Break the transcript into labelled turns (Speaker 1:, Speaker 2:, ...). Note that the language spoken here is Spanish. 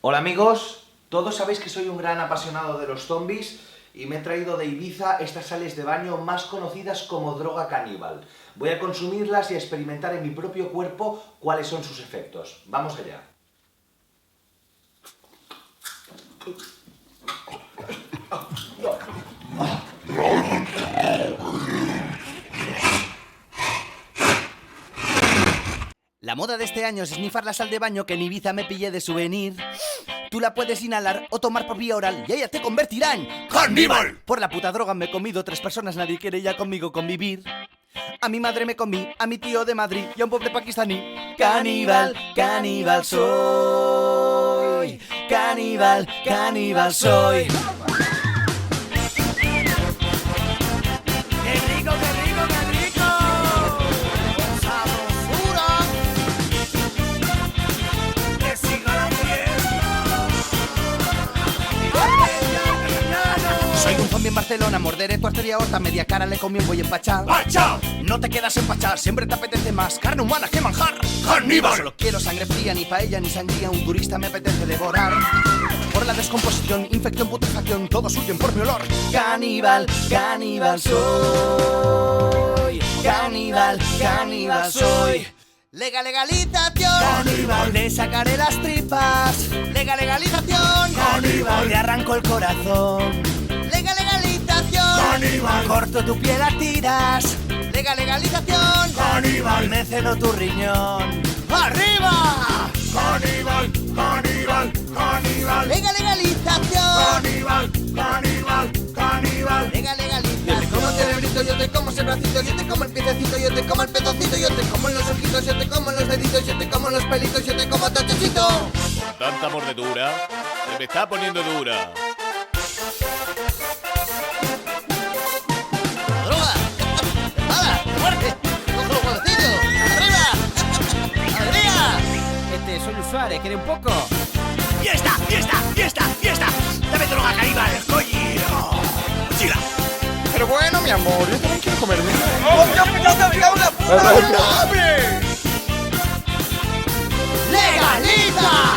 Speaker 1: Hola amigos, todos sabéis que soy un gran apasionado de los zombies y me he traído de Ibiza estas sales de baño más conocidas como droga caníbal. Voy a consumirlas y a experimentar en mi propio cuerpo cuáles son sus efectos. Vamos allá.
Speaker 2: La moda de este año es snifar la sal de baño que en Ibiza me pillé de souvenir. Tú la puedes inhalar o tomar por vía oral y ella te convertirá en
Speaker 3: ¡caníbal!
Speaker 2: Por la puta droga me he comido 3 personas, nadie quiere ya conmigo convivir. A mi madre me comí, a mi tío de Madrid y a un pobre pakistaní. Caníbal, caníbal soy. Caníbal, caníbal soy. ¡Qué rico, qué rico, qué rico! ¡Sabrosura! ¡Que siga la fiesta! Soy un zombie en Barcelona, morderé tu arteria aorta, media cara le comí un buey empachado.
Speaker 3: ¡Pacha!
Speaker 2: No te quedas empachar, siempre te apetece más carne humana que manjar.
Speaker 3: ¡caníbal!
Speaker 2: Solo quiero sangre fría, ni paella ni sangría, un turista me apetece devorar. Por la descomposición, infección, putrefacción, todos huyen por mi olor. Caníbal, caníbal soy. Caníbal, caníbal soy. Legalización,
Speaker 3: ¡caníbal!
Speaker 2: te sacaré las tripas. Legalización,
Speaker 3: ¡caníbal!
Speaker 2: te arranco el corazón. Legalización,
Speaker 3: ¡caníbal!
Speaker 2: corto tu piel a tiras. Legalización,
Speaker 3: ¡caníbal!
Speaker 2: me cedo tu riñón. ¡Arriba!
Speaker 3: ¡caníbal! ¡caníbal! ¡caníbal!
Speaker 2: Legalización,
Speaker 3: ¡caníbal! ¡caníbal! ¡caníbal!
Speaker 2: legalización.
Speaker 4: Yo te como el cerebrito, yo te como ese bracito, yo te como el piececito, yo te como el pedacito, yo te como los ojitos, yo te como los deditos, yo te como los pelitos, yo te como tochecito.
Speaker 5: Tanta mordedura, se me está poniendo dura.
Speaker 4: ¡Droga! ¡Hala! ¡Muerte! ¡Cojo los huevecillos! ¡Arriba! ¡Alegría!
Speaker 2: Soy Suárez, ¿quiere un poco?
Speaker 3: ¡Fiesta! ¡fiesta! ¡fiesta! ¡fiesta! ¡Dame droga, caníbal! ¡Coño! ¡Mochila!
Speaker 6: Pero bueno, mi amor, yo también quiero comer.
Speaker 4: ¡Legaliza!